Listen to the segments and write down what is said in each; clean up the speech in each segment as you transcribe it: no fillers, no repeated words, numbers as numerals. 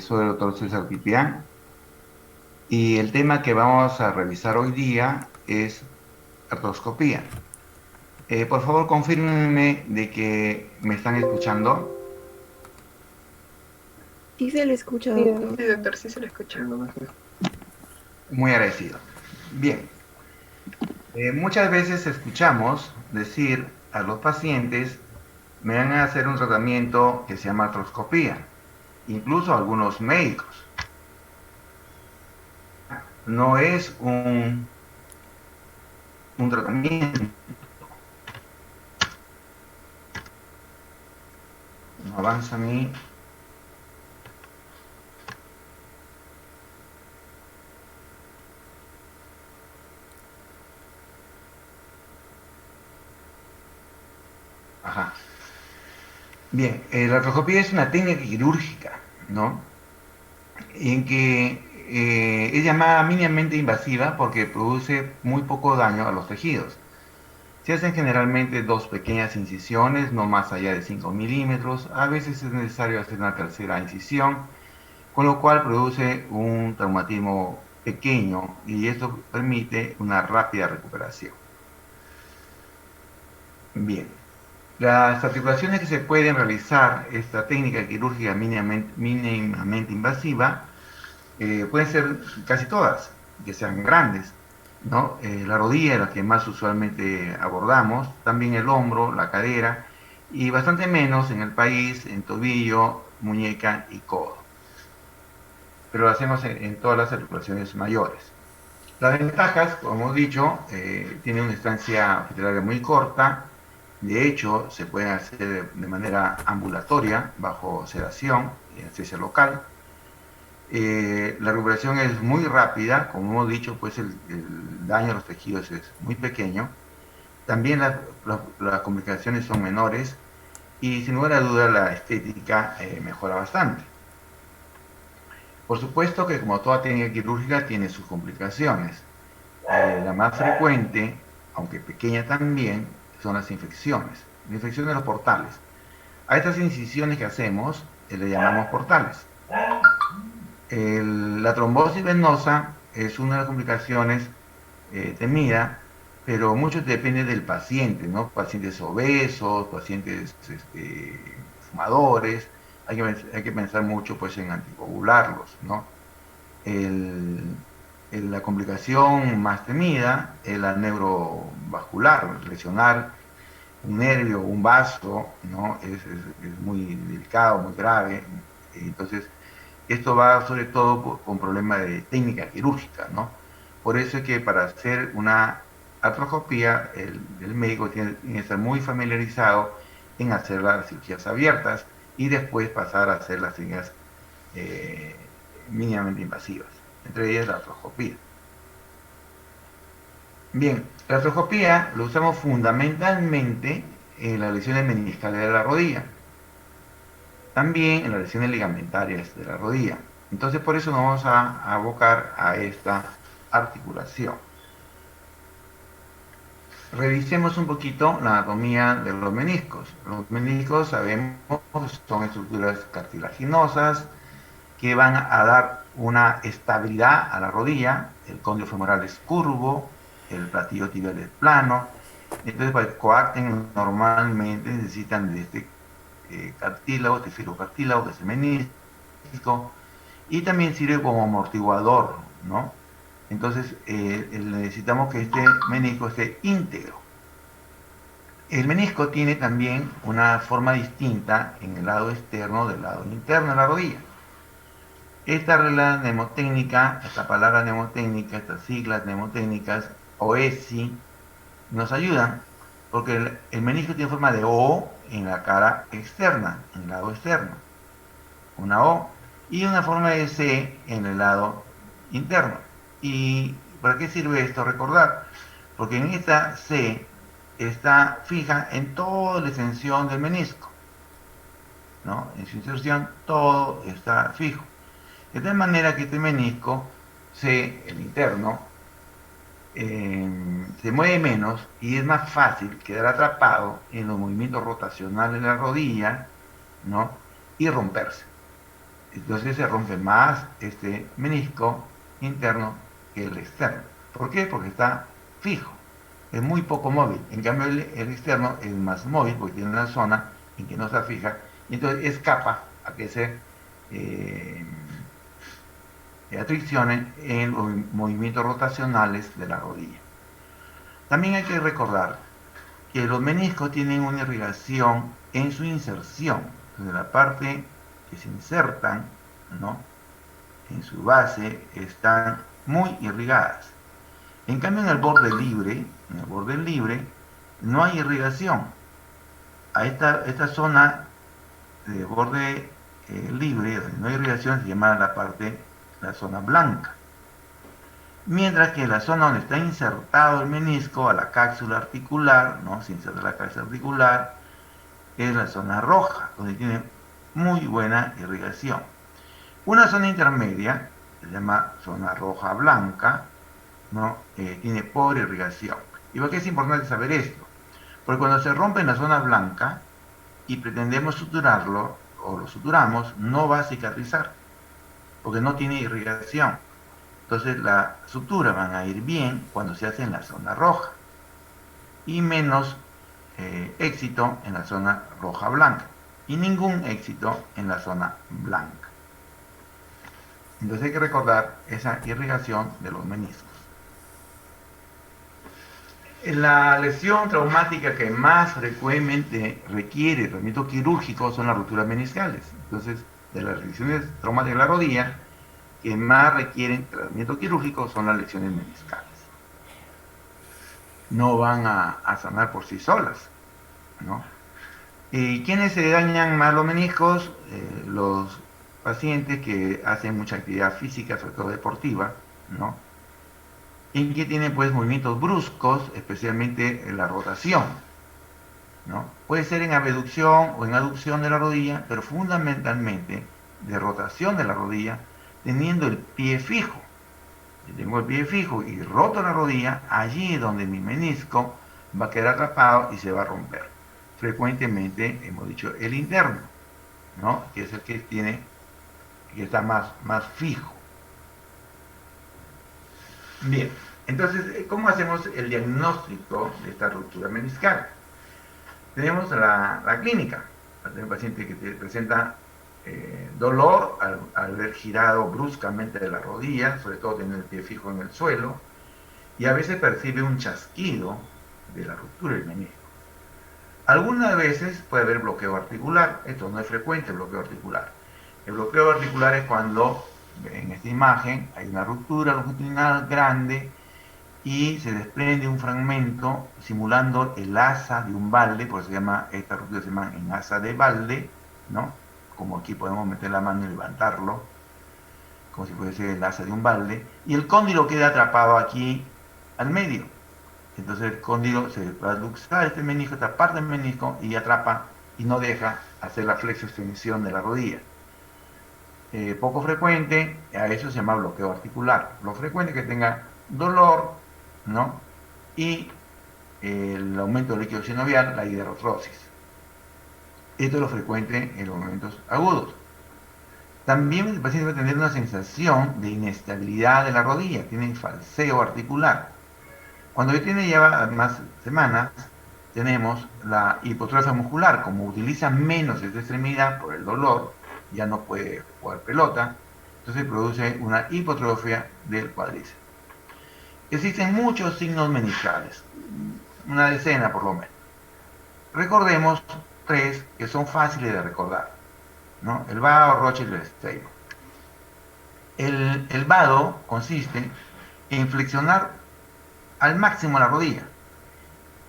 soy el doctor César Pipián y el tema que vamos a revisar hoy día es artroscopía. Por favor, confírmenme de que me están escuchando. Sí se le escucha, Sí, doctor. sí, doctor, sí se lo escucha. Muy agradecido. Bien, muchas veces escuchamos decir a los pacientes, me van a hacer un tratamiento que se llama artroscopía, incluso algunos médicos. No es un tratamiento, no avanza a mí. Ajá. Bien, la artroscopía es una técnica quirúrgica, ¿no? En que es llamada mínimamente invasiva porque produce muy poco daño a los tejidos. Se hacen generalmente dos pequeñas incisiones, no más allá de 5 milímetros. A veces es necesario hacer una tercera incisión, con lo cual produce un traumatismo pequeño y esto permite una rápida recuperación. Bien, las articulaciones que se pueden realizar esta técnica quirúrgica mínimamente invasiva pueden ser casi todas, que sean grandes, ¿no? La rodilla es la que más usualmente abordamos, también el hombro, la cadera, y bastante menos en el país, en tobillo, muñeca y codo. Pero lo hacemos en todas las articulaciones mayores. Las ventajas, como hemos dicho, tiene una estancia hospitalaria muy corta, de hecho se puede hacer de manera ambulatoria, bajo sedación y anestesia local. La recuperación es muy rápida, como hemos dicho, pues el daño a los tejidos es muy pequeño. También las complicaciones son menores y sin lugar a duda la estética mejora bastante. Por supuesto que como toda técnica quirúrgica tiene sus complicaciones. La más frecuente, aunque pequeña también, son las infecciones de los portales. A estas incisiones que hacemos le llamamos portales. La trombosis venosa es una de las complicaciones temida, pero mucho depende del paciente, ¿no? Pacientes obesos, pacientes fumadores, hay que pensar mucho pues en anticoagularlos, ¿no? El, la complicación más temida es la neurovascular, lesionar un nervio, un vaso, ¿no? Es muy delicado, muy grave, entonces esto va sobre todo con problemas de técnica quirúrgica, ¿no? Por eso es que para hacer una artroscopía, el médico tiene que estar muy familiarizado en hacer las cirugías abiertas y después pasar a hacer las cirugías eh, mínimamente invasivas, entre ellas la artroscopía. Bien, la artroscopía lo usamos fundamentalmente en las lesiones meniscales de la rodilla, también en las lesiones ligamentarias de la rodilla. Entonces por eso nos vamos a abocar a esta articulación. Revisemos un poquito la anatomía de los meniscos. Los meniscos sabemos que son estructuras cartilaginosas que van a dar una estabilidad a la rodilla. El cóndilo femoral es curvo, el platillo tibial es plano. Entonces para que coacten normalmente necesitan de este cartílago, este filocartílago, que es el menisco, y también sirve como amortiguador, ¿no? Entonces necesitamos que este menisco esté íntegro. El menisco tiene también una forma distinta en el lado externo del lado interno de la rodilla. Esta regla mnemotécnica, esta palabra mnemotécnica, estas siglas mnemotécnicas, OESI, nos ayudan porque el menisco tiene forma de O en la cara externa, en el lado externo, una O, y una forma de C en el lado interno. ¿Y para qué sirve esto? Recordar, porque en esta C está fija en toda la extensión del menisco, ¿no? En su inserción todo está fijo. De tal manera que este menisco C, el interno, se mueve menos y es más fácil quedar atrapado en los movimientos rotacionales de la rodilla, ¿no? Y romperse. Entonces se rompe más este menisco interno que el externo. ¿Por qué? Porque está fijo, es muy poco móvil. En cambio el externo es más móvil porque tiene una zona en que no está fija y entonces escapa a que se atriccionen en los movimientos rotacionales de la rodilla. También hay que recordar que los meniscos tienen una irrigación en su inserción, de la parte que se insertan, ¿no?, en su base están muy irrigadas. En cambio en el borde libre no hay irrigación. A esta zona de borde libre, donde no hay irrigación, se llama la zona blanca. Mientras que la zona donde está insertado el menisco a la cápsula articular, ¿no?, se inserta la cápsula articular, es la zona roja, donde tiene muy buena irrigación. Una zona intermedia, se llama zona roja blanca, ¿no?, tiene pobre irrigación. ¿Y por qué es importante saber esto? Porque cuando se rompe en la zona blanca y pretendemos suturarlo, o lo suturamos, no va a cicatrizar, porque no tiene irrigación. Entonces las suturas van a ir bien cuando se hace en la zona roja y menos éxito en la zona roja blanca y ningún éxito en la zona blanca. Entonces hay que recordar esa irrigación de los meniscos. La lesión traumática que más frecuentemente requiere tratamiento quirúrgico son las rupturas meniscales. Entonces, de las lesiones traumáticas de la rodilla que más requieren tratamiento quirúrgico son las lesiones meniscales. No van a sanar por sí solas, ¿no? ¿Y quiénes se dañan más los meniscos? Los pacientes que hacen mucha actividad física, sobre todo deportiva, ¿no?, y que tienen pues movimientos bruscos, especialmente en la rotación, ¿no? Puede ser en abducción o en aducción de la rodilla, pero fundamentalmente de rotación de la rodilla, teniendo el pie fijo. Si tengo el pie fijo y roto la rodilla, allí es donde mi menisco va a quedar atrapado y se va a romper. Frecuentemente hemos dicho el interno, ¿no?, que es el que está más fijo. Bien, entonces, ¿cómo hacemos el diagnóstico de esta ruptura meniscal? Tenemos la clínica. Tenemos un paciente que presenta dolor al ver girado bruscamente de la rodilla, sobre todo teniendo el pie fijo en el suelo, y a veces percibe un chasquido de la ruptura del menisco. Algunas veces puede haber bloqueo articular. Esto no es frecuente, el bloqueo articular. El bloqueo articular es cuando, en esta imagen, hay una ruptura longitudinal grande y se desprende un fragmento simulando el asa de un balde, por eso esta ruptura se llama en asa de balde, ¿no?, como aquí podemos meter la mano y levantarlo, como si fuese el asa de un balde, y el cóndilo queda atrapado aquí al medio. Entonces el cóndilo se va a luxar este menisco, esta parte del menisco, y atrapa y no deja hacer la flexo-extensión de la rodilla. Poco frecuente, a eso se llama bloqueo articular. Lo frecuente es que tenga dolor, ¿no?, y el aumento del líquido sinovial, la hiderartrosis. Esto es lo frecuente en los momentos agudos. También el paciente va a tener una sensación de inestabilidad de la rodilla, tiene falseo articular. Cuando ya tiene más semanas, tenemos la hipotrofia muscular. Como utiliza menos esta extremidad por el dolor, ya no puede jugar pelota, entonces produce una hipotrofia del cuádriceps. Existen muchos signos meniscales, una decena por lo menos. Recordemos 3 que son fáciles de recordar, ¿no?, el vado, Rocher y el Stable. El vado consiste en flexionar al máximo la rodilla,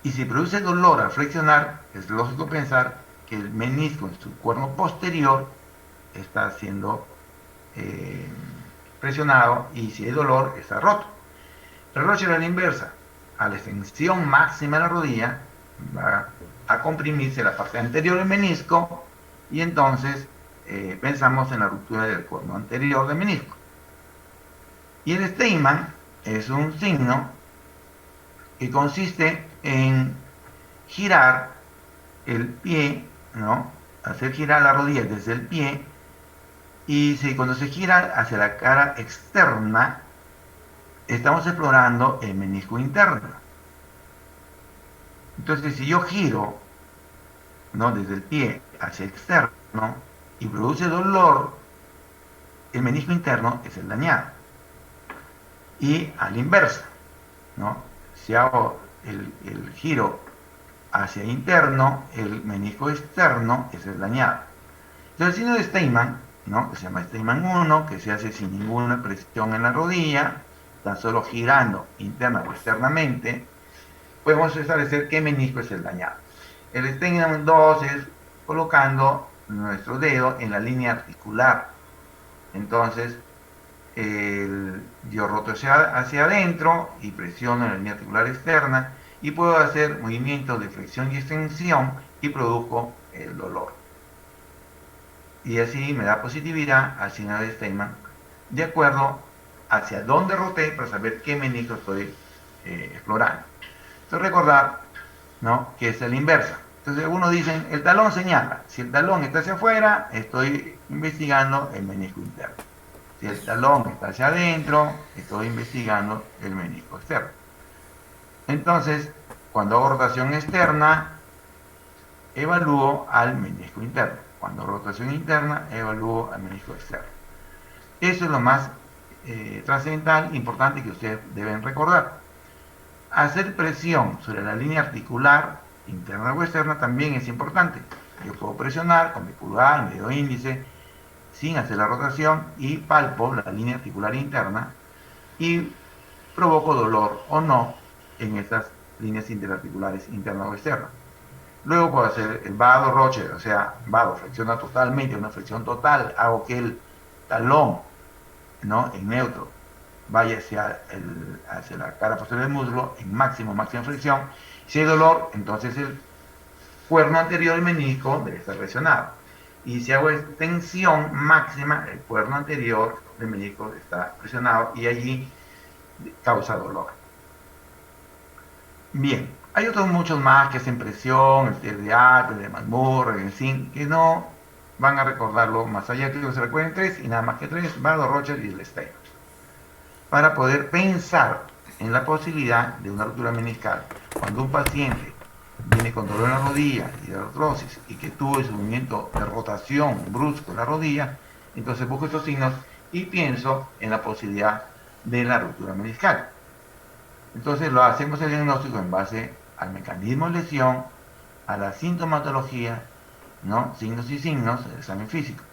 y si produce dolor al flexionar, es lógico pensar que el menisco en su cuerno posterior está siendo presionado, y si hay dolor está roto. El Rocher a la inversa, a la extensión máxima de la rodilla va a comprimirse la parte anterior del menisco, y entonces pensamos en la ruptura del cuerno anterior del menisco. Y el Steinmann es un signo que consiste en girar el pie, ¿no?, hacer girar la rodilla desde el pie Y cuando se gira hacia la cara externa, estamos explorando el menisco interno. Entonces, si yo giro, ¿no?, desde el pie hacia externo y produce dolor, el menisco interno es el dañado. Y a la inversa, ¿no? Si hago el giro hacia interno, el menisco externo es el dañado. Entonces, el signo de Steinmann, ¿no?, que se llama Steinmann 1, que se hace sin ninguna presión en la rodilla, tan solo girando interna o externamente, podemos establecer qué menisco es el dañado. El Steinmann 2 es colocando nuestro dedo en la línea articular. Entonces, yo roto hacia adentro y presiono en la línea articular externa y puedo hacer movimientos de flexión y extensión y produzco el dolor. Y así me da positividad al signo de Steinmann de acuerdo hacia dónde roté para saber qué menisco estoy explorando. Entonces recordar, ¿no?, que es la inversa. Entonces algunos dicen, el talón señala. Si el talón está hacia afuera, estoy investigando el menisco interno. Si el talón está hacia adentro, estoy investigando el menisco externo. Entonces, cuando hago rotación externa, evalúo al menisco interno. Cuando hago rotación interna, evalúo al menisco externo. Eso es lo más trascendental, importante que ustedes deben recordar. Hacer presión sobre la línea articular, interna o externa, también es importante. Yo puedo presionar con mi pulgar, mi dedo índice, sin hacer la rotación, y palpo la línea articular interna y provoco dolor o no en estas líneas interarticulares internas o externas. Luego puedo hacer el vado Rocher, o sea, vado, flexiona totalmente, una flexión total, hago que el talón, ¿no?, en neutro, vaya hacia la cara posterior del muslo en máxima flexión. Si hay dolor, entonces el cuerno anterior del menisco debe estar presionado. Y si hago extensión máxima, el cuerno anterior del menisco está presionado y allí causa dolor. Bien, hay otros muchos más que hacen presión, el TDA, el de McMurray, en fin, que no van a recordarlo más allá, que se recuerden tres y nada más que tres: Vado, Rocher y el Steinmann, para poder pensar en la posibilidad de una ruptura meniscal. Cuando un paciente viene con dolor en la rodilla y de artrosis y que tuvo ese movimiento de rotación brusco en la rodilla, entonces busco estos signos y pienso en la posibilidad de la ruptura meniscal. Entonces lo hacemos el diagnóstico en base al mecanismo de lesión, a la sintomatología, ¿no?, signos y signos del examen físico.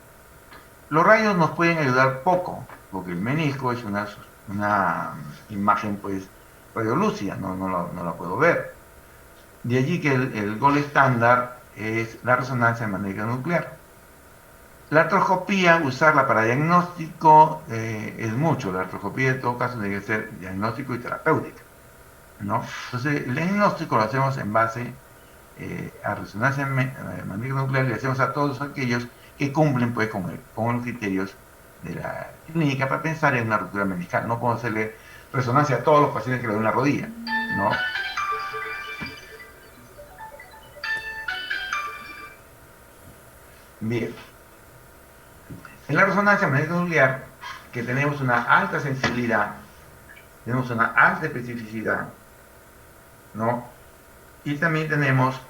Los rayos nos pueden ayudar poco, porque el menisco es una imagen, pues, radiolúcida, no la puedo ver. De allí que el gol estándar es la resonancia magnética nuclear. La artroscopía, usarla para diagnóstico es mucho. La artroscopía en todo caso debe ser diagnóstico y terapéutica, ¿no? Entonces el diagnóstico lo hacemos en base a resonancia magnética nuclear, le hacemos a todos aquellos que cumplen, pues, con los criterios de la clínica para pensar en una ruptura meniscal. No puedo hacerle resonancia a todos los pacientes que le duelen la rodilla, ¿no? Bien. En la resonancia magnética nuclear, que tenemos una alta sensibilidad, tenemos una alta especificidad, ¿no?, y también tenemos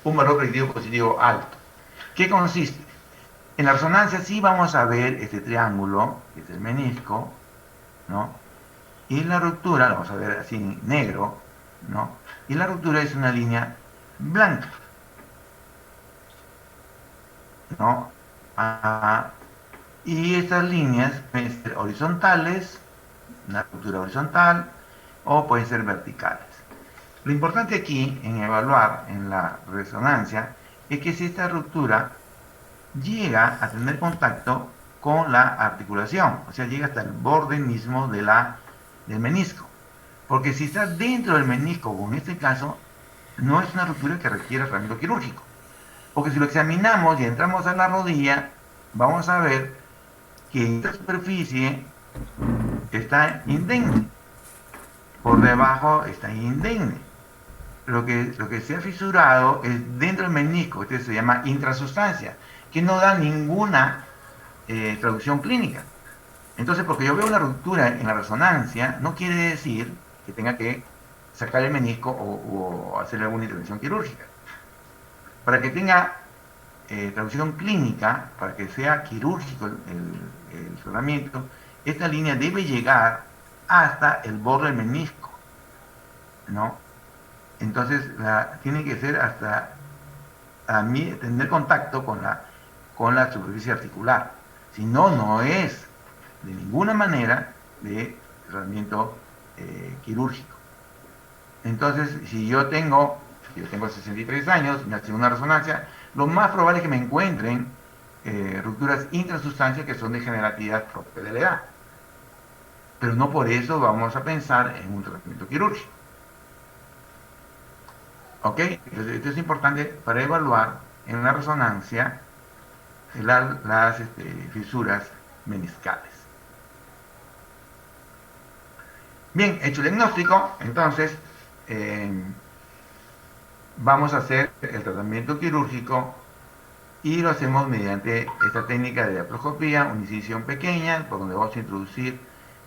un valor predictivo positivo alto. ¿Qué consiste? En la resonancia sí vamos a ver este triángulo, que es el menisco, ¿no?, y la ruptura la vamos a ver así en negro, ¿no?, y la ruptura es una línea blanca, ¿no? Y estas líneas pueden ser horizontales, una ruptura horizontal, o pueden ser verticales. Lo importante aquí en evaluar en la resonancia es que si esta ruptura llega a tener contacto con la articulación, o sea, llega hasta el borde mismo del menisco. Porque si está dentro del menisco, como en este caso, no es una ruptura que requiere tratamiento quirúrgico. Porque si lo examinamos y entramos a la rodilla, vamos a ver que esta superficie está indemne, por debajo está indemne. Lo que se ha fisurado es dentro del menisco, este se llama intrasustancia, que no da ninguna traducción clínica. Entonces, porque yo veo una ruptura en la resonancia, no quiere decir que tenga que sacar el menisco o hacer alguna intervención quirúrgica. Para que tenga traducción clínica, para que sea quirúrgico el tratamiento, esta línea debe llegar hasta el borde del menisco, ¿no? Entonces, tiene que ser hasta tener contacto con la superficie articular. Si no, no es de ninguna manera de tratamiento quirúrgico. Entonces, si yo tengo 63 años, me hacen una resonancia, lo más probable es que me encuentren rupturas intrasustancias que son degenerativas propias de la edad. Pero no por eso vamos a pensar en un tratamiento quirúrgico. ¿Ok? Entonces, esto es importante para evaluar en la resonancia las fisuras meniscales. Bien, hecho el diagnóstico, entonces vamos a hacer el tratamiento quirúrgico y lo hacemos mediante esta técnica de laparoscopía, una incisión pequeña, por donde vamos a introducir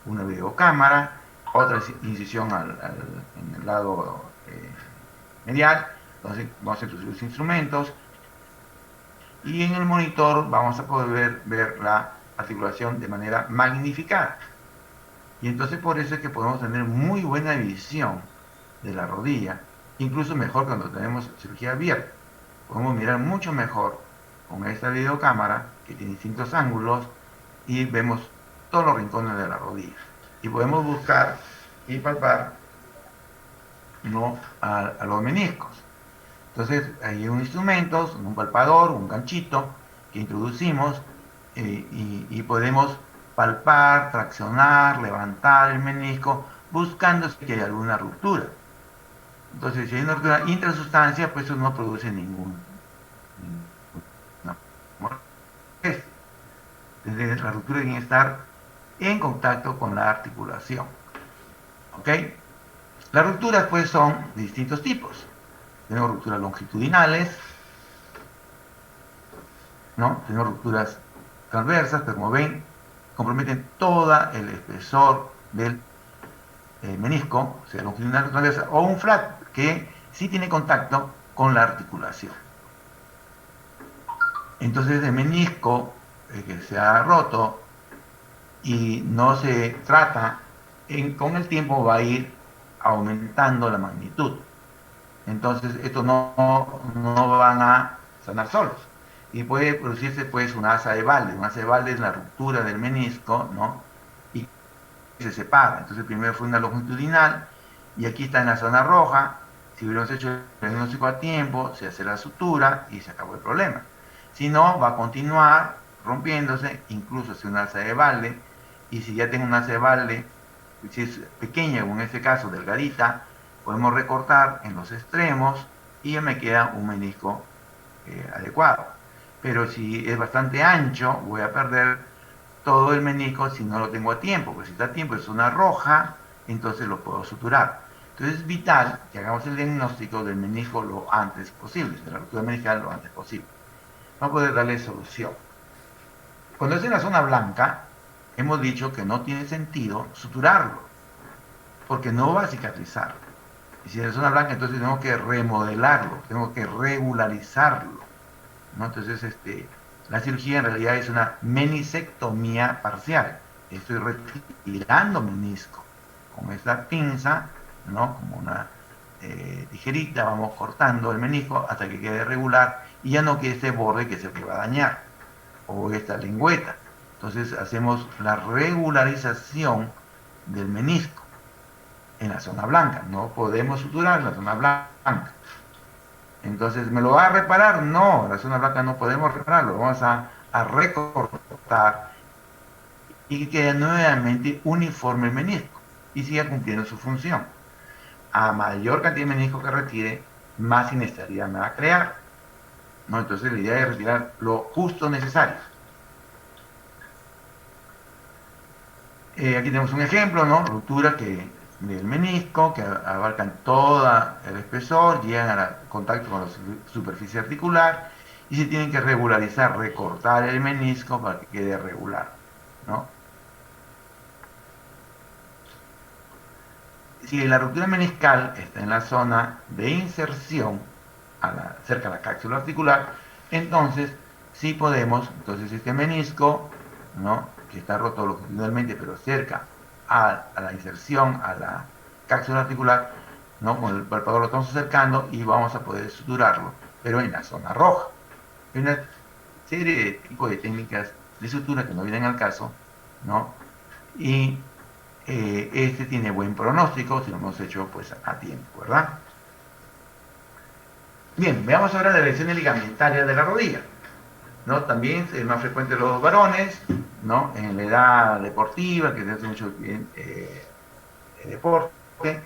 una videocámara, otra incisión en el lado medial, entonces vamos a introducir los instrumentos y en el monitor vamos a poder ver la articulación de manera magnificada. Y entonces por eso es que podemos tener muy buena visión de la rodilla, incluso mejor cuando tenemos cirugía abierta. Podemos mirar mucho mejor con esta videocámara que tiene distintos ángulos y vemos todos los rincones de la rodilla. Y podemos buscar y palpar, ¿no?, a los meniscos. Entonces hay unos instrumentos, un palpador, un ganchito que introducimos y podemos palpar, traccionar, levantar el menisco buscando si hay alguna ruptura. Entonces, si hay una ruptura intrasustancia, pues eso no produce ninguna molestia. Entonces, la ruptura tiene que estar en contacto con la articulación. ¿Ok? Las rupturas, pues, son de distintos tipos. Tenemos rupturas longitudinales, ¿no? Tenemos rupturas transversas, pero como ven, comprometen todo el espesor del menisco, o sea, longitudinal o transversa, o un flat que sí tiene contacto con la articulación. Entonces, el menisco que se ha roto y no se trata, con el tiempo va a ir aumentando la magnitud. Entonces, estos no van a sanar solos. Y puede producirse, pues, una asa de Walde. Una asa de Walde es la ruptura del menisco, ¿no? Y se separa. Entonces, primero fue una longitudinal, y aquí está en la zona roja. Si hubiéramos hecho el diagnóstico a tiempo, se hace la sutura y se acabó el problema. Si no, va a continuar rompiéndose, incluso si una asa de Walde. Y si ya tengo una asa de Walde, si es pequeña, como en este caso delgadita, podemos recortar en los extremos y ya me queda un menisco adecuado. Pero si es bastante ancho, voy a perder todo el menisco si no lo tengo a tiempo, porque si está a tiempo es una roja, entonces lo puedo suturar. Entonces es vital que hagamos el diagnóstico del menisco lo antes posible, de la ruptura meniscal lo antes posible, para poder darle solución. Cuando es en la zona blanca, hemos dicho que no tiene sentido suturarlo, porque no va a cicatrizar. Y si es en la zona blanca, entonces tenemos que remodelarlo, tenemos que regularizarlo, ¿no? Entonces, la cirugía en realidad es una menisectomía parcial. Estoy retirando menisco. Con esta pinza, ¿no?, como una tijerita, vamos cortando el menisco hasta que quede regular y ya no quede este borde que se le va a dañar, o esta lengüeta. Entonces hacemos la regularización del menisco en la zona blanca. No podemos suturar en la zona blanca. Entonces, ¿me lo va a reparar? No, la zona blanca no podemos repararlo. Vamos a recortar y que quede nuevamente uniforme el menisco y siga cumpliendo su función. A mayor cantidad de menisco que retire, más inestabilidad me va a crear, ¿no? Entonces, la idea es retirar lo justo necesario. Aquí tenemos un ejemplo, ¿no? Ruptura del menisco que abarcan todo el espesor, llegan a contacto con la superficie articular y se tienen que regularizar, recortar el menisco para que quede regular, ¿no? Si la ruptura meniscal está en la zona de inserción, cerca de la cápsula articular, entonces sí podemos, entonces este menisco, ¿no?, que está roto longitudinalmente, pero cerca a la inserción, a la cápsula articular, ¿no?, con el palpador lo estamos acercando y vamos a poder suturarlo, pero en la zona roja. Hay una serie de tipos de técnicas de sutura que no vienen al caso, ¿no? Y este tiene buen pronóstico si lo hemos hecho pues a tiempo, ¿verdad? Bien, veamos ahora las lesiones ligamentarias de la rodilla, ¿no? También es más frecuente en los varones, ¿no?, en la edad deportiva, que se hace mucho deporte,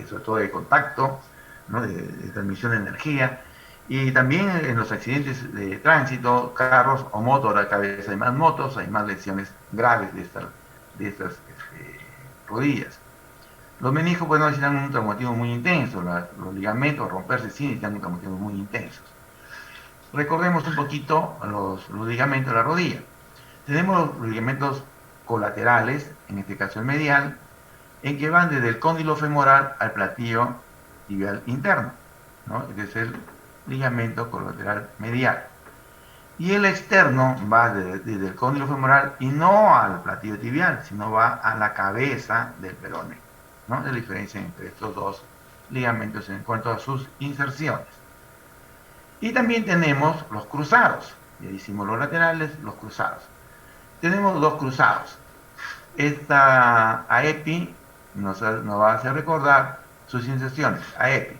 sobre todo de contacto, ¿no?, de transmisión de energía, y también en los accidentes de tránsito, carros o motos. Ahora cada vez hay más motos, hay más lesiones graves de estas rodillas. Los meniscos pues no necesitan un traumatismo muy intenso, los ligamentos romperse sí necesitan un traumatismo muy intensos. Recordemos un poquito los ligamentos de la rodilla. Tenemos los ligamentos colaterales, en este caso el medial, en que van desde el cóndilo femoral al platillo tibial interno, ¿no? Este es el ligamento colateral medial. Y el externo va desde el cóndilo femoral y no al platillo tibial, sino va a la cabeza del peroné, ¿no? Es la diferencia entre estos dos ligamentos en cuanto a sus inserciones. Y también tenemos los cruzados. Ya hicimos los laterales, los cruzados. Tenemos dos cruzados. Esta AEPI nos va a hacer recordar sus inserciones. AEPI.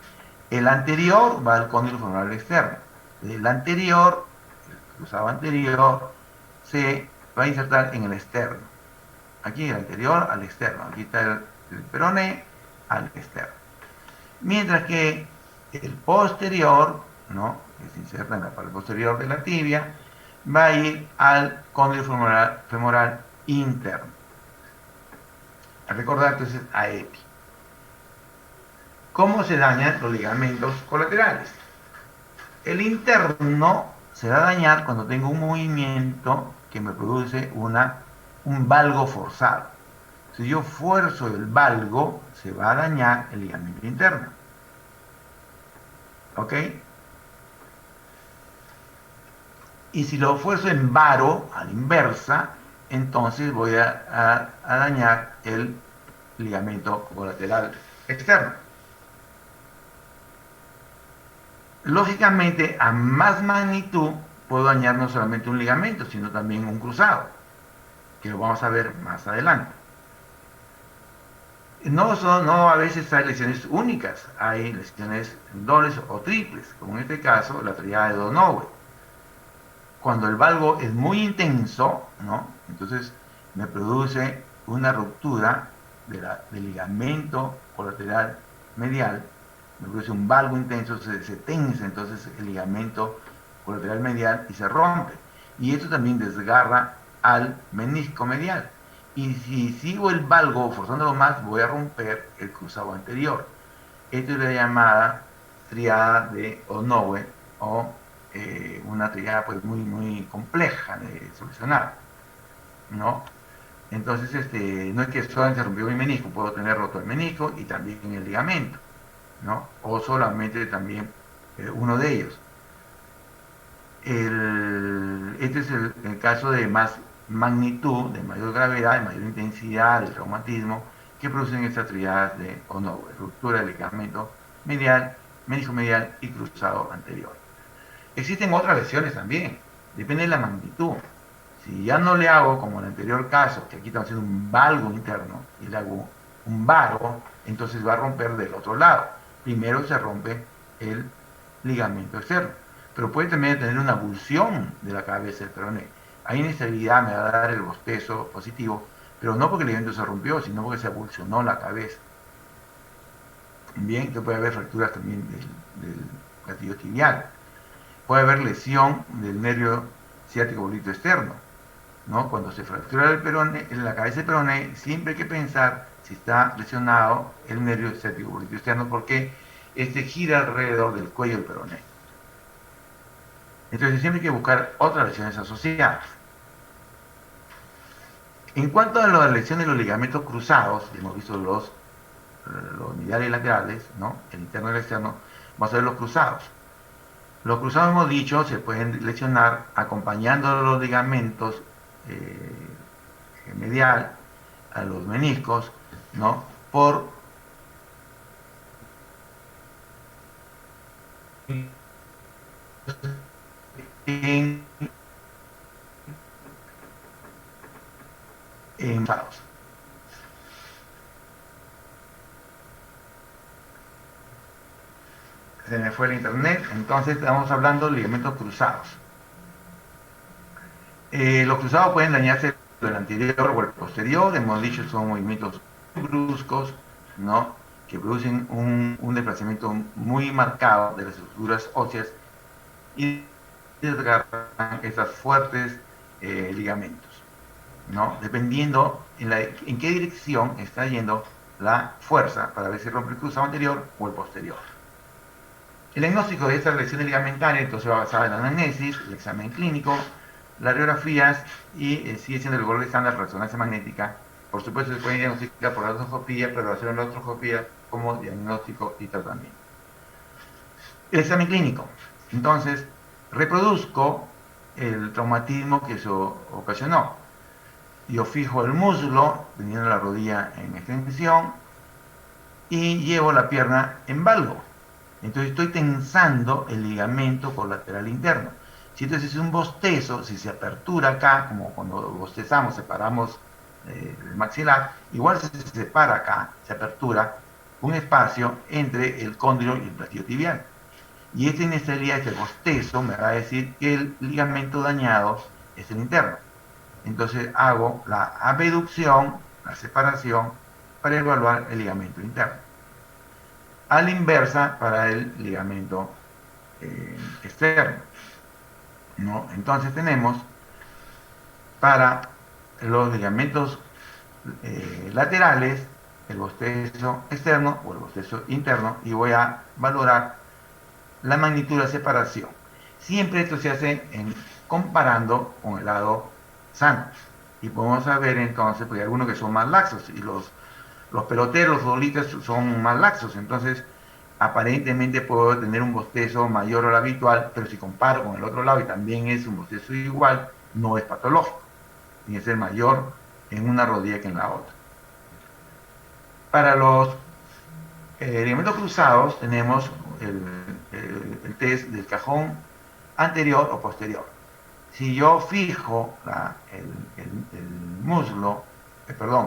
El anterior va al cóndilo femoral externo. El anterior, el cruzado anterior, se va a insertar en el externo. Aquí el anterior al externo. Aquí está el peroné al externo. Mientras que el posterior, ¿no?, que se inserta en la parte posterior de la tibia, va a ir al cóndilo femoral interno. A recordar entonces AEPI. ¿Cómo se dañan los ligamentos colaterales? El interno se va a dañar cuando tengo un movimiento que me produce un valgo forzado. Si yo fuerzo el valgo, se va a dañar el ligamento interno. ¿Ok? Y si lo fuerzo en varo, a la inversa, entonces voy a dañar el ligamento colateral externo. Lógicamente, a más magnitud, puedo dañar no solamente un ligamento, sino también un cruzado, que lo vamos a ver más adelante. No a veces hay lesiones únicas, hay lesiones dobles o triples, como en este caso la triada de Donoghue. Cuando el valgo es muy intenso, ¿no?, entonces me produce una ruptura del ligamento colateral medial, me produce un valgo intenso, se tensa entonces el ligamento colateral medial y se rompe. Y esto también desgarra al menisco medial. Y si sigo el valgo forzándolo más, voy a romper el cruzado anterior. Esto es la llamada triada de Donoghue, o una triada pues muy compleja de solucionar, ¿no? Entonces, no es que solamente se rompió mi menisco, puedo tener roto el menisco y también el ligamento, ¿no? O solamente también uno de ellos. Este es el caso de más magnitud, de mayor gravedad, de mayor intensidad del traumatismo que producen estas triadas de Donoghue: ruptura del ligamento medial, menisco medial y cruzado anterior. Existen otras lesiones también, depende de la magnitud. Si ya no le hago, como en el anterior caso, que aquí estamos haciendo un valgo interno, y le hago un varo, entonces va a romper del otro lado. Primero se rompe el ligamento externo, pero puede también tener una abulsión de la cabeza del peroné. Hay inestabilidad, me va a dar el bostezo positivo, pero no porque el ligamento se rompió, sino porque se abulsionó la cabeza. Bien, que puede haber fracturas también del platillo tibial. Puede haber lesión del nervio ciático volito externo, ¿no? Cuando se fractura el peroné, en la cabeza del peroné, siempre hay que pensar si está lesionado el nervio ciático volito externo, porque gira alrededor del cuello del peroné. Entonces siempre hay que buscar otras lesiones asociadas. En cuanto a las lesiones de los ligamentos cruzados, hemos visto los mediales y laterales, ¿no? El interno y el externo, vamos a ver los cruzados. Los cruzados, hemos dicho, se pueden lesionar acompañando los ligamentos medial a los meniscos, ¿no? Por en cruzados. Se me fue el internet, entonces estamos hablando de ligamentos cruzados. Los cruzados pueden dañarse el anterior o el posterior, hemos dicho, son movimientos bruscos, ¿no? Que producen un desplazamiento muy marcado de las estructuras óseas y desgarran esas fuertes ligamentos, ¿no? Dependiendo en qué dirección está yendo la fuerza para ver si rompe el cruzado anterior o el posterior. El diagnóstico de estas lesiones ligamentarias entonces va basado en la anamnesis, el examen clínico, las radiografías y sigue siendo el gol estándar resonancia magnética. Por supuesto se puede diagnosticar por la artroscopía, pero hacer la artroscopía como diagnóstico y tratamiento. El examen clínico. Entonces, reproduzco el traumatismo que eso ocasionó. Yo fijo el muslo, teniendo la rodilla en extensión, y llevo la pierna en valgo. Entonces estoy tensando el ligamento colateral interno. Si entonces es un bostezo, si se apertura acá, como cuando bostezamos, separamos el maxilar, igual se separa acá, se apertura un espacio entre el cóndilo y el platillo tibial. Y esta inestabilidad, este bostezo, me va a decir que el ligamento dañado es el interno. Entonces hago la abducción, la separación, para evaluar el ligamento interno. A la inversa para el ligamento externo, ¿no? Entonces tenemos para los ligamentos laterales el bostezo externo o el bostezo interno, y voy a valorar la magnitud de la separación. Siempre esto se hace comparando con el lado sano. Y podemos saber entonces, porque hay algunos que son más laxos, y los peloteros, los futbolistas son más laxos, entonces aparentemente puedo tener un bostezo mayor al habitual, pero si comparo con el otro lado y también es un bostezo igual, no es patológico. Tiene que ser mayor en una rodilla que en la otra. Para los ligamentos cruzados tenemos el test del cajón anterior o posterior. Si yo fijo el muslo,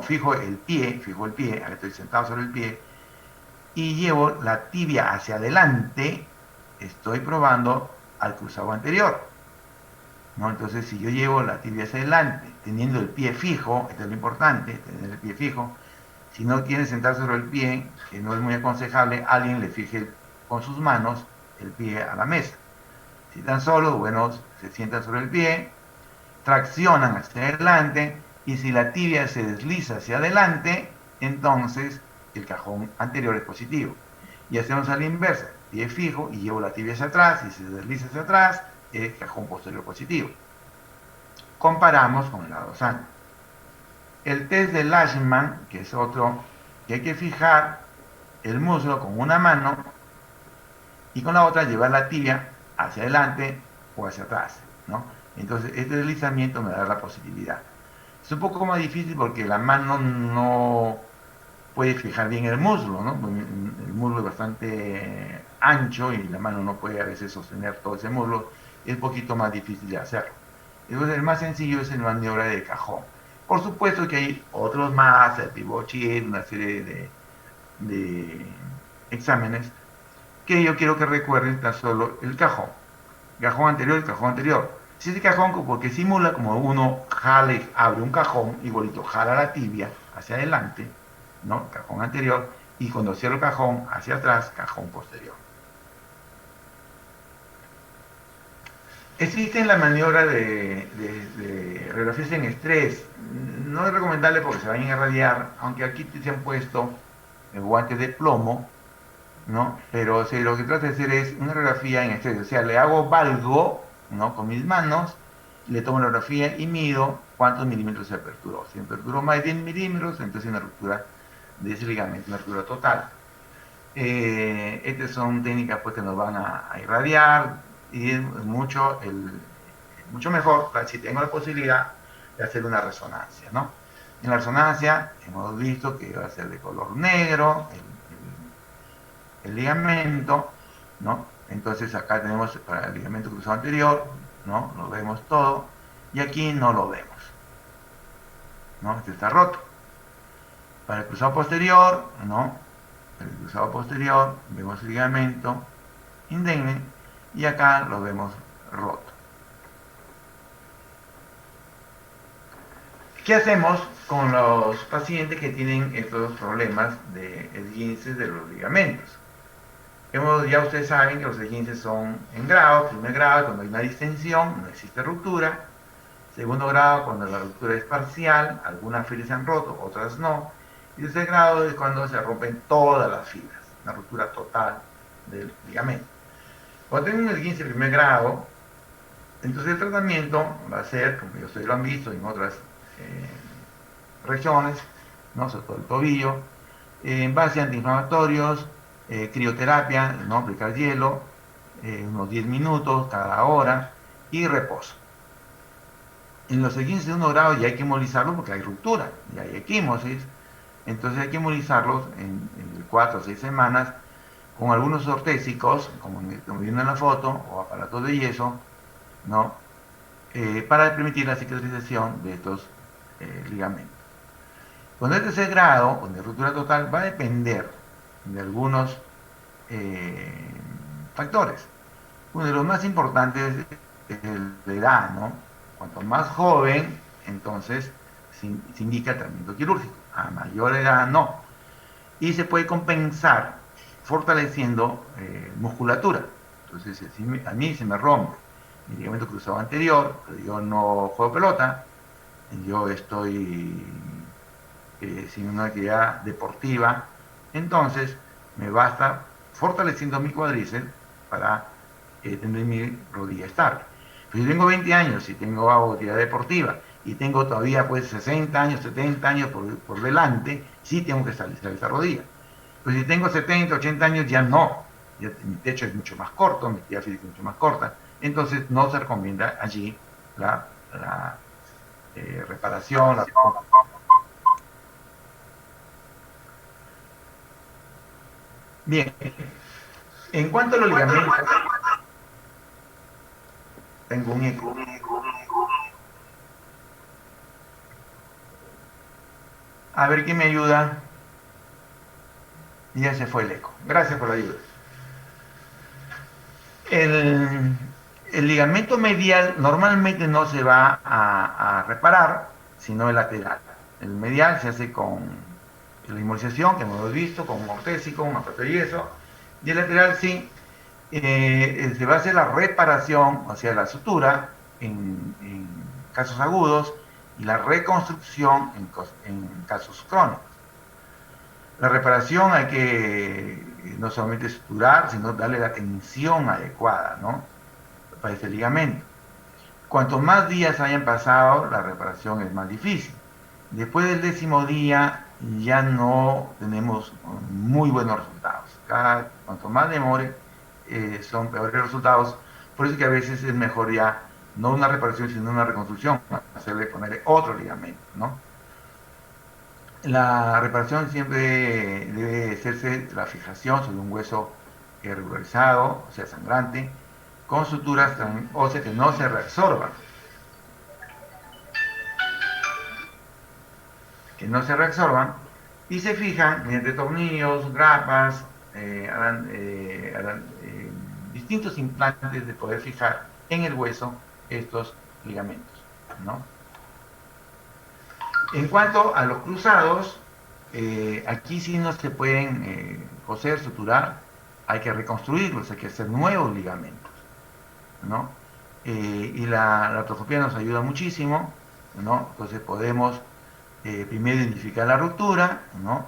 fijo el pie, ahora estoy sentado sobre el pie, y llevo la tibia hacia adelante, estoy probando al cruzado anterior, ¿no? Entonces, si yo llevo la tibia hacia adelante, teniendo el pie fijo, esto es lo importante, tener el pie fijo. Si no quiere sentarse sobre el pie, que no es muy aconsejable, alguien le fije con sus manos el pie a la mesa. Si están solos, bueno, se sientan sobre el pie, traccionan hacia adelante, y si la tibia se desliza hacia adelante, entonces el cajón anterior es positivo. Y hacemos a la inversa, pie fijo y llevo la tibia hacia atrás, y si se desliza hacia atrás, el cajón posterior positivo. Comparamos con el lado sano. El test de Lashman, que es otro, que hay que fijar el muslo con una mano y con la otra llevar la tibia hacia adelante o hacia atrás, ¿no? Entonces este deslizamiento me da la positividad. Es un poco más difícil porque la mano no puede fijar bien el muslo, ¿no? El muslo es bastante ancho y la mano no puede a veces sostener todo ese muslo. Es un poquito más difícil de hacerlo. Entonces el más sencillo es el maniobra de cajón. Por supuesto que hay otros más, el pivot shield, una serie de exámenes que yo quiero que recuerden tan solo el cajón. Cajón anterior y cajón anterior. Si ese cajón, porque simula como uno jala y abre un cajón, igualito jala la tibia hacia adelante, ¿no? Cajón anterior, y cuando cierro el cajón hacia atrás, cajón posterior. Existen las maniobras de radiografías en estrés. No es recomendable porque se van a irradiar, aunque aquí se han puesto guantes de plomo, ¿no? Pero lo que trata de hacer es una radiografía en estrés. O sea, le hago valgo ¿no? Con mis manos, le tomo la radiografía y mido cuántos milímetros se aperturó. Si aperturó más de 10 milímetros, entonces una ruptura de ese ligamento, una ruptura total. Estas son técnicas pues, que nos van a irradiar y es mucho mejor si tengo la posibilidad de hacer una resonancia, ¿no? En la resonancia hemos visto que va a ser de color negro el ligamento, ¿no? Entonces acá tenemos para el ligamento cruzado anterior, ¿no? Lo vemos todo, y aquí no lo vemos, ¿no? Este está roto. Para el cruzado posterior, ¿no? El cruzado posterior vemos el ligamento indemne y acá lo vemos roto. ¿Qué hacemos con los pacientes que tienen estos problemas de esguinces de los ligamentos? Ya ustedes saben que los esguinces son en grado, primer grado cuando hay una distensión, no existe ruptura. Segundo grado cuando la ruptura es parcial, algunas fibras se han roto, otras no. Y tercer grado es cuando se rompen todas las fibras, una ruptura total del ligamento. Cuando tengo un esguince de primer grado, entonces el tratamiento va a ser, como ustedes lo han visto en otras regiones, ¿no? Sobre todo el tobillo, en base a antiinflamatorios, crioterapia, ¿no? Aplicar hielo, unos 10 minutos cada hora y reposo. En los esguinces de 1 grado ya hay que embolizarlos porque hay ruptura, ya hay equimosis, entonces hay que embolizarlos en 4 o 6 semanas con algunos ortésicos, como viendo en la foto, o aparatos de yeso, ¿no? Para permitir la cicatrización de estos ligamentos. Cuando es de tercer grado, o de ruptura total, va a depender de algunos factores. Uno de los más importantes es la edad, ¿no? Cuanto más joven, entonces se indica tratamiento quirúrgico. A mayor edad, no. Y se puede compensar fortaleciendo musculatura. Entonces, si a mí se me rompe mi ligamento cruzado anterior, pero yo no juego pelota, yo estoy sin una actividad deportiva, entonces me basta fortaleciendo mi cuádriceps para tener mi rodilla estable. Pero si tengo 20 años y tengo actividad deportiva y tengo todavía pues 60 años, 70 años por delante, sí tengo que estabilizar esa rodilla. Pero si tengo 70, 80 años ya no, ya mi techo es mucho más corto, mi actividad física es mucho más corta, entonces no se recomienda allí la reparación, la... Bien, en cuanto a los ligamentos, tengo un eco. A ver quién me ayuda. Y ya se fue el eco. Gracias por la ayuda. El ligamento medial normalmente no se va a reparar, sino el lateral. El medial se hace con la inmovilización, que hemos visto, con un ortésico, un aparato de yeso. Y el lateral sí, se va a hacer la reparación, o sea, la sutura en casos agudos y la reconstrucción en casos crónicos. La reparación hay que no solamente suturar, sino darle la tensión adecuada, ¿no? Para ese ligamento. Cuanto más días hayan pasado, la reparación es más difícil. Después del 10º día ya no tenemos muy buenos resultados. Cuanto más demore, son peores resultados. Por eso es que a veces es mejor ya no una reparación, sino una reconstrucción, ponerle otro ligamento, ¿no? La reparación siempre debe hacerse la fijación sobre un hueso regularizado, o sea, sangrante, con suturas óseas que no se reabsorban. Y se fijan mediante tornillos, grapas, distintos implantes de poder fijar en el hueso estos ligamentos, ¿no? En cuanto a los cruzados, aquí sí no se pueden coser, suturar, hay que reconstruirlos, hay que hacer nuevos ligamentos, ¿no? Y la artroscopía nos ayuda muchísimo, ¿no? Entonces podemos primero identificar la ruptura, ¿no?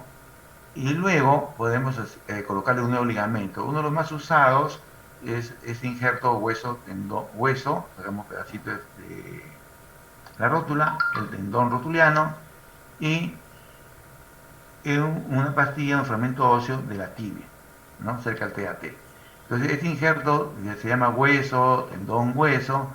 Y luego podemos colocarle un nuevo ligamento. Uno de los más usados es este injerto hueso, tendón, hueso, sacamos pedacitos de la rótula, el tendón rotuliano y una pastilla, un fragmento óseo de la tibia, ¿no? Cerca del TAT. Entonces, este injerto, que se llama hueso, tendón hueso,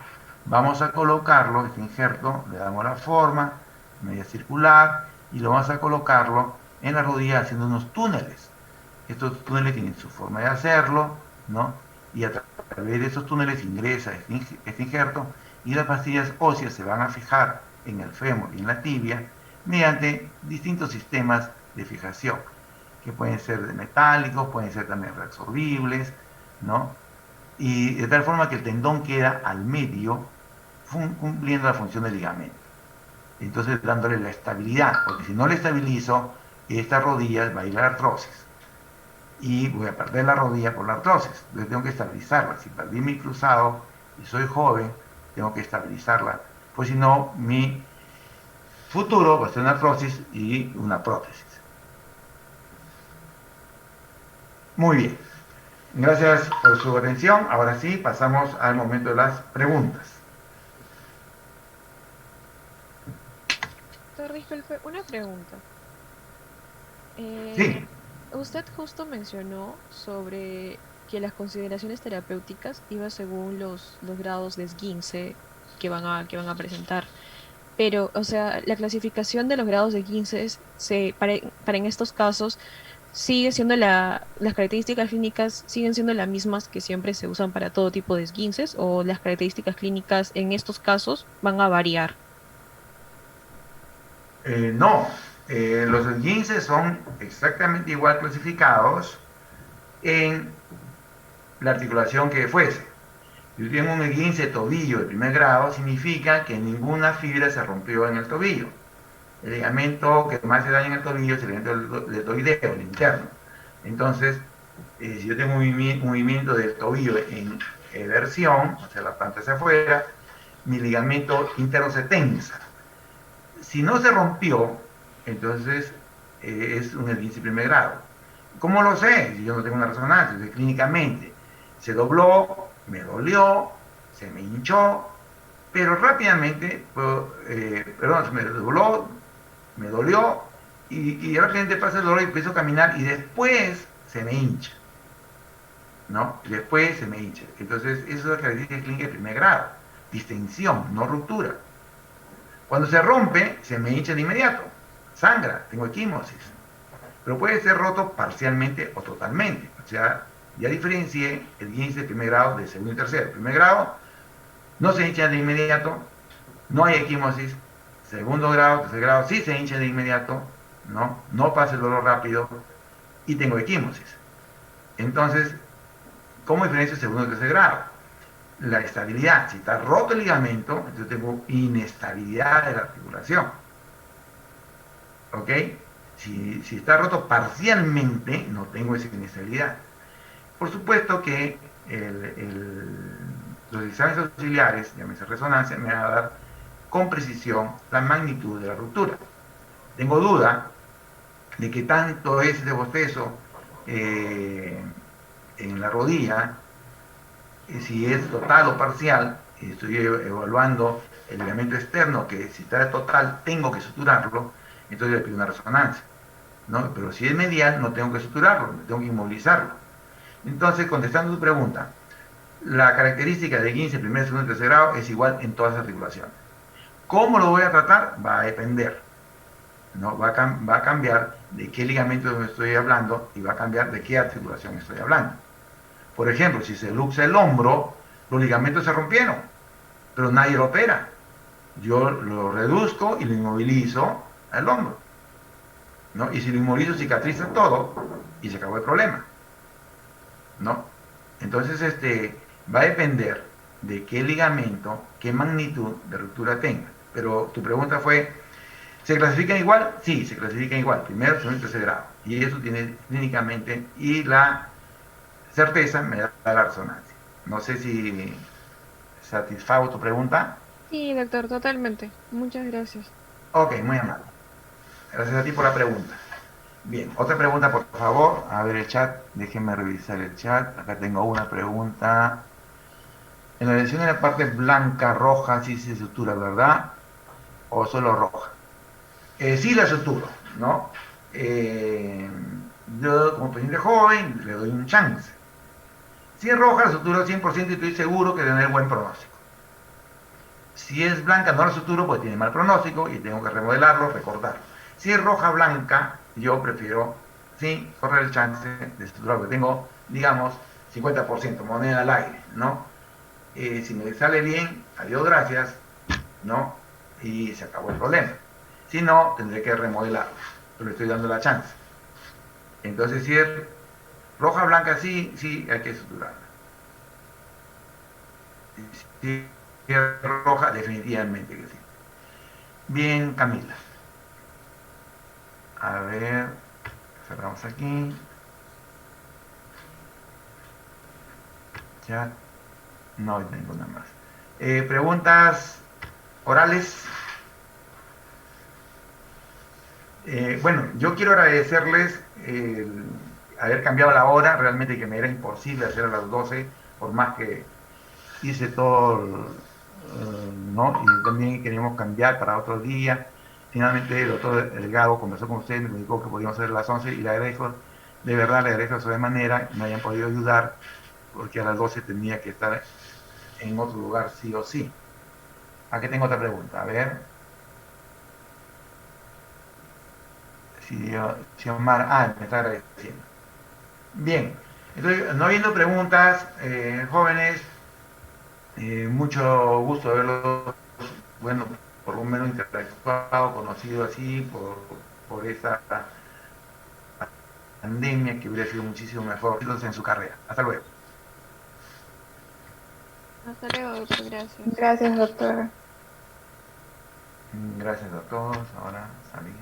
vamos a colocarlo, este injerto, le damos la forma, media circular, y lo vamos a colocarlo en la rodilla haciendo unos túneles. Estos túneles tienen su forma de hacerlo, ¿no? Y a través de esos túneles ingresa este injerto y las pastillas óseas se van a fijar en el fémur y en la tibia mediante distintos sistemas de fijación, que pueden ser de metálicos, pueden ser también reabsorbibles, ¿no? Y de tal forma que el tendón queda al medio, cumpliendo la función del ligamento. Entonces dándole la estabilidad, porque si no le estabilizo, esta rodilla va a ir a la artrosis y voy a perder la rodilla por la artrosis. Entonces tengo que estabilizarla. Si perdí mi cruzado y soy joven, tengo que estabilizarla, pues si no, mi futuro va a ser una artrosis y una prótesis. Muy bien. Gracias por su atención. Ahora sí, pasamos al momento de las preguntas. Doctor, disculpe, una pregunta. Eh, Sí, Usted justo mencionó sobre que las consideraciones terapéuticas iban según los grados de esguince que van a presentar. Pero, o sea, la clasificación de los grados de esguince para en estos casos sigue siendo las características clínicas siguen siendo las mismas que siempre se usan para todo tipo de esguinces, o las características clínicas en estos casos van a variar. no. Los esguinces son exactamente igual clasificados en la articulación que fuese. Si yo tengo un esguince de tobillo de primer grado, significa que ninguna fibra se rompió en el tobillo. El ligamento que más se daña en el tobillo es el ligamento deltoideo, el interno. Entonces, si yo tengo un movimiento del tobillo en eversión, o sea, la planta hacia afuera, mi ligamento interno se tensa. Si no se rompió, entonces es un esguince de primer grado. ¿Cómo lo sé? Si yo no tengo una resonancia, clínicamente se dobló, me dolió, se me hinchó, pero rápidamente, perdón, se me dobló, me dolió, y rápidamente pasa el dolor y empiezo a caminar y después se me hincha, ¿no? Después se me hincha. Entonces, eso es la característica clínica de primer grado, distensión, no ruptura. Cuando se rompe, se me hincha de inmediato, sangra, tengo equimosis, pero puede ser roto parcialmente o totalmente. O sea, ya diferencié el esguince de primer grado de segundo y tercero. Primer grado no se hincha de inmediato, no hay equimosis. Segundo grado, tercer grado, sí se hincha de inmediato, no pasa el dolor rápido y tengo equimosis. Entonces, ¿cómo diferencio segundo y tercer grado? La estabilidad. Si está roto el ligamento, entonces tengo inestabilidad de la articulación. ¿Ok? Si está roto parcialmente, no tengo esa inestabilidad. Por supuesto que los exámenes auxiliares, llámese resonancia, me van a dar con precisión la magnitud de la ruptura. Tengo duda de que tanto es de bostezo en la rodilla, si es total o parcial, estoy evaluando el ligamento externo, que si está total tengo que suturarlo, entonces le pido una resonancia, ¿no? Pero si es medial no tengo que suturarlo, tengo que inmovilizarlo. Entonces, contestando tu pregunta, la característica de 15, primer, segundo y tercer grado es igual en todas las articulaciones. ¿Cómo lo voy a tratar? Va a depender, ¿no? Va a cambiar de qué ligamento estoy hablando y va a cambiar de qué articulación estoy hablando. Por ejemplo, si se luxa el hombro, los ligamentos se rompieron, pero nadie lo opera. Yo lo reduzco y lo inmovilizo al hombro, ¿no? Y si lo inmovilizo, cicatriza todo y se acabó el problema, ¿no? Entonces, va a depender de qué ligamento, qué magnitud de ruptura tenga. Pero tu pregunta fue, ¿se clasifican igual? Sí, se clasifican igual, primero, segundo y tercer grado. Y eso tiene clínicamente, y la certeza me da la resonancia. No sé si satisfago tu pregunta. Sí, doctor, totalmente. Muchas gracias. Ok, muy amable. Gracias a ti por la pregunta. Bien, otra pregunta, por favor. A ver el chat, déjenme revisar el chat. Acá tengo una pregunta. En la lesión de la parte blanca, roja, sí se sutura, ¿verdad? ¿O solo roja? Sí la suturo, ¿no? Eh, yo, como paciente joven, le doy un chance. Si es roja, la suturo 100% y estoy seguro que tener buen pronóstico. Si es blanca, no la suturo porque tiene mal pronóstico y tengo que remodelarlo, recortarlo. Si es roja blanca, yo prefiero, sí, correr el chance de suturar, porque tengo, digamos, 50% moneda al aire, ¿no? Si me sale bien, adiós, gracias, ¿no? Y se acabó el problema. Si no, tendré que remodelarlo, pero le estoy dando la chance. Entonces, si es roja blanca, sí, sí, hay que suturarla. Si es roja, definitivamente que sí. Bien, Camila. A ver, cerramos aquí. Ya no hay ninguna más. Preguntas orales. Bueno, yo quiero agradecerles haber cambiado la hora, realmente que me era imposible hacer a las 12, por más que hice todo, ¿no? Y también queríamos cambiar para otro día. Finalmente el doctor Delgado conversó con usted, me dijo que podíamos hacer a las 11 y le agradezco, de verdad le agradezco de sobremanera, me hayan podido ayudar, porque a las 12 tenía que estar en otro lugar sí o sí. Aquí tengo otra pregunta, a ver. Si Omar, me está agradeciendo. Bien, entonces, no habiendo preguntas, jóvenes, mucho gusto de verlos, bueno, por lo menos interactuado, conocido así, por esta pandemia que hubiera sido muchísimo mejor en su carrera. Hasta luego. Hasta luego, doctor, gracias. Gracias, doctor. Gracias a todos. Ahora salir.